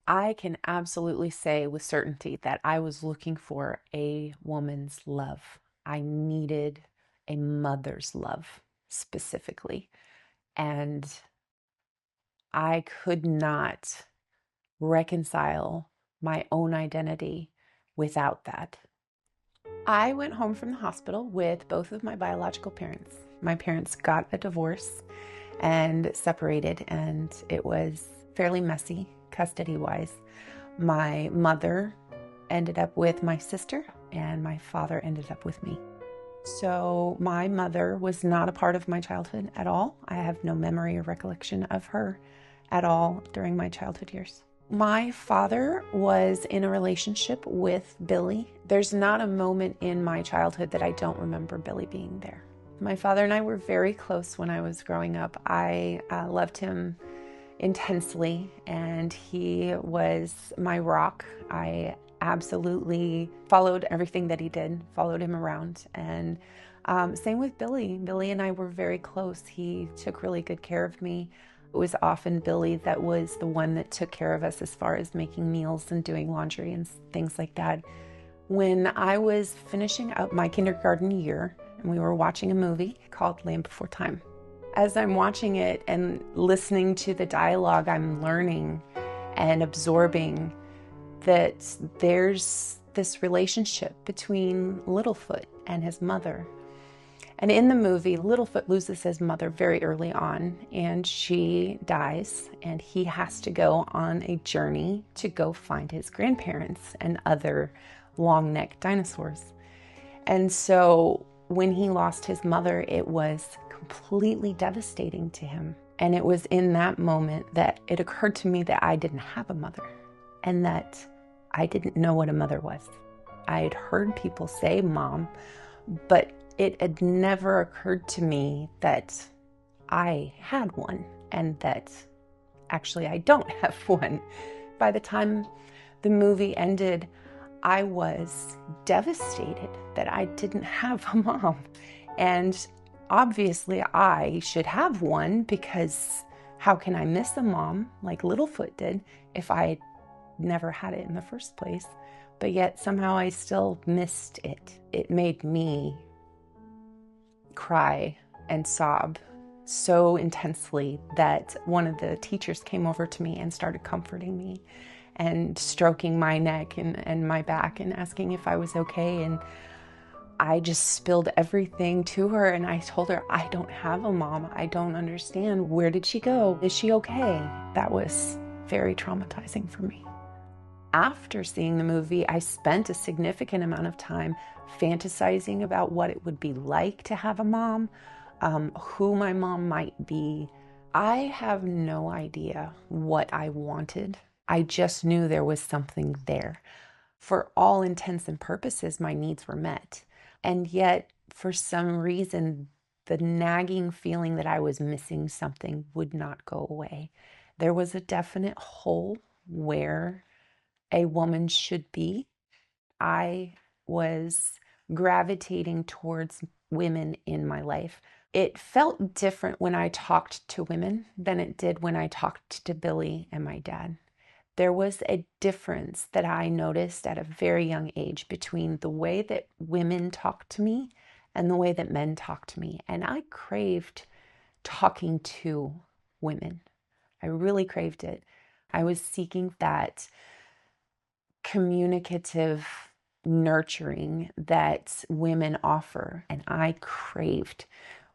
I can absolutely say with certainty that I was looking for a woman's love. I needed a mother's love specifically. And I could not reconcile my own identity without that. I went home from the hospital with both of my biological parents. My parents got a divorce and separated, and it was fairly messy custody-wise. My mother ended up with my sister, and my father ended up with me. So my mother was not a part of my childhood at all. I have no memory or recollection of her at all during my childhood years. My father was in a relationship with Billy. There's not a moment in my childhood that I don't remember Billy being there. My father and I were very close when I was growing up. I loved him intensely, and he was my rock. I absolutely followed everything that he did, followed him around. And same with Billy. Billy and I were very close. He took really good care of me. It was often Billy that was the one that took care of us as far as making meals and doing laundry and things like that. When I was finishing up my kindergarten year, and we were watching a movie called Land Before Time. As I'm watching it and listening to the dialogue, I'm learning and absorbing that there's this relationship between Littlefoot and his mother. And in the movie, Littlefoot loses his mother very early on, and she dies, and he has to go on a journey to go find his grandparents and other long-necked dinosaurs. And so when he lost his mother, it was completely devastating to him. And it was in that moment that it occurred to me that I didn't have a mother, and that I didn't know what a mother was. I had heard people say mom, but it had never occurred to me that I had one, and that actually I don't have one. By the time the movie ended, I was devastated that I didn't have a mom. And obviously I should have one, because how can I miss a mom like Littlefoot did if I never had it in the first place? But yet somehow I still missed it. It made me cry and sob so intensely that one of the teachers came over to me and started comforting me and stroking my neck and my back and asking if I was okay. And I just spilled everything to her, and I told her, I don't have a mom. I don't understand. Where did she go? Is she okay? That was very traumatizing for me. After seeing the movie, I spent a significant amount of time fantasizing about what it would be like to have a mom, who my mom might be. I have no idea what I wanted. I just knew there was something there. For all intents and purposes, my needs were met. And yet, for some reason, the nagging feeling that I was missing something would not go away. There was a definite hole where a woman should be. I was gravitating towards women in my life. It felt different when I talked to women than it did when I talked to Billy and my dad. There was a difference that I noticed at a very young age between the way that women talk to me and the way that men talk to me. And I craved talking to women. I really craved it. I was seeking that communicative nurturing that women offer, and I craved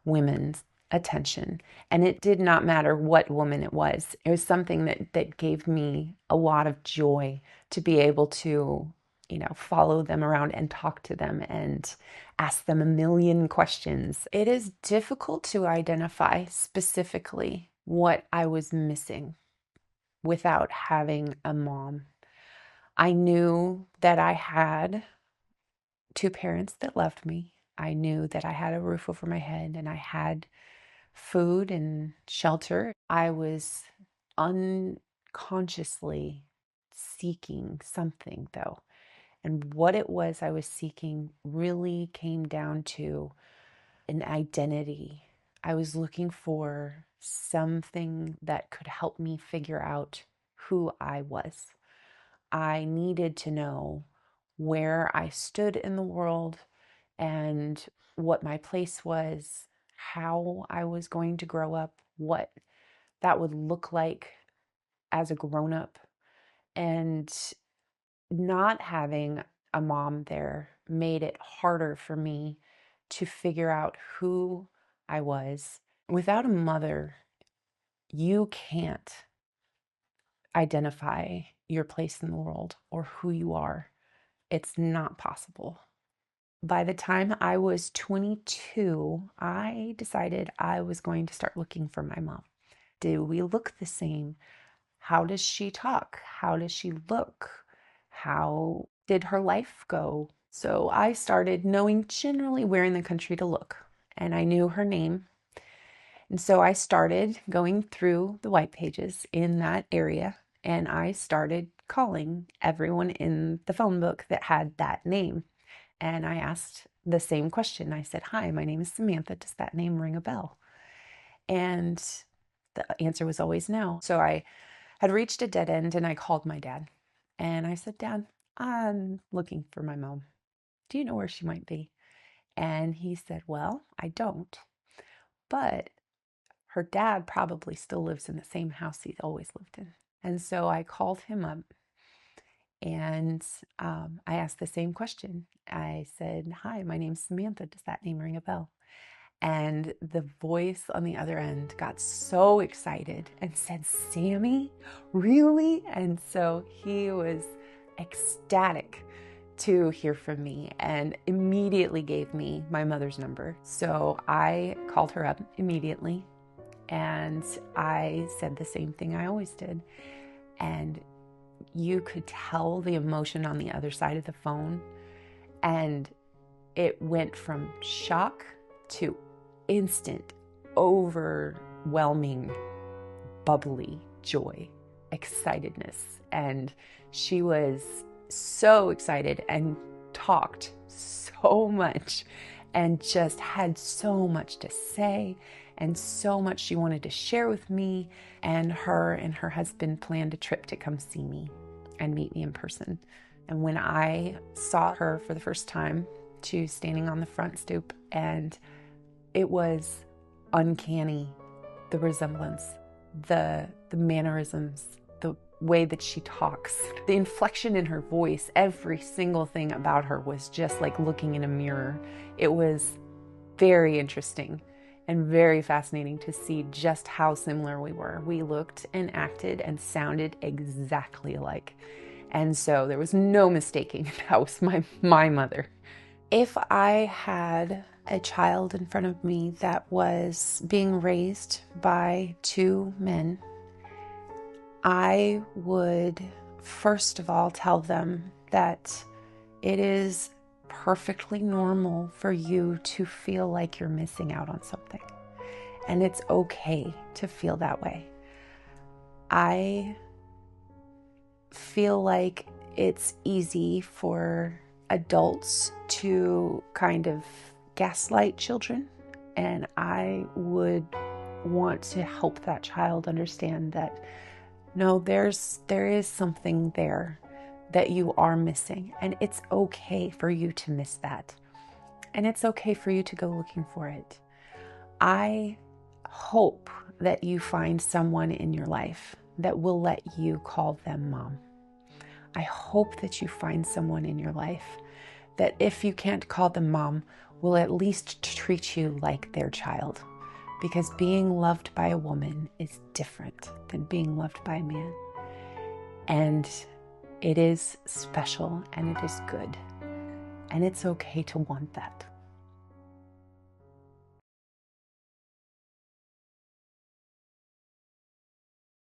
women's attention. And it did not matter what woman it was. It was something that gave me a lot of joy to be able to, follow them around and talk to them and ask them a million questions. It is difficult to identify specifically what I was missing without having a mom. I knew that I had two parents that loved me. I knew that I had a roof over my head and I had food and shelter. I was unconsciously seeking something, though. And what it was I was seeking really came down to an identity. I was looking for something that could help me figure out who I was. I needed to know where I stood in the world and what my place was, how I was going to grow up, what that would look like as a grown-up. And not having a mom there made it harder for me to figure out who I was. Without a mother, you can't identify your place in the world or who you are. It's not possible. By the time I was 22, I decided I was going to start looking for my mom. Do we look the same? How does she talk? How does she look? How did her life go? So I started knowing generally where in the country to look, and I knew her name. And so I started going through the white pages in that area, and I started calling everyone in the phone book that had that name. And I asked the same question. I said, "Hi, my name is Samantha. Does that name ring a bell?" And the answer was always no. So I had reached a dead end, and I called my dad. And I said, "Dad, I'm looking for my mom. Do you know where she might be?" And he said, "Well, I don't. But her dad probably still lives in the same house he's always lived in." And so I called him up, and I asked the same question. I said, "Hi, my name's Samantha. Does that name ring a bell?" And the voice on the other end got so excited and said, "Sammy, really?" And so he was ecstatic to hear from me and immediately gave me my mother's number. So I called her up immediately, and I said the same thing I always did. And you could tell the emotion on the other side of the phone, and it went from shock to instant, overwhelming, bubbly joy, excitedness. And she was so excited and talked so much and just had so much to say and so much she wanted to share with me. And her husband planned a trip to come see me and meet me in person. And when I saw her for the first time, she was standing on the front stoop, and it was uncanny, the resemblance, the mannerisms, the way that she talks, the inflection in her voice. Every single thing about her was just like looking in a mirror. It was very interesting and very fascinating to see just how similar we were. We looked and acted and sounded exactly alike. And so there was no mistaking that was my mother. If I had a child in front of me that was being raised by two men, I would first of all tell them that it is perfectly normal for you to feel like you're missing out on something. And it's okay to feel that way. I feel like it's easy for adults to kind of gaslight children, and I would want to help that child understand that no, there is something there that you are missing, and it's okay for you to miss that, and it's okay for you to go looking for it. I hope that you find someone in your life that will let you call them mom. I hope that you find someone in your life that, if you can't call them mom, will at least treat you like their child. Because being loved by a woman is different than being loved by a man. And it is special, and it is good. And it's okay to want that.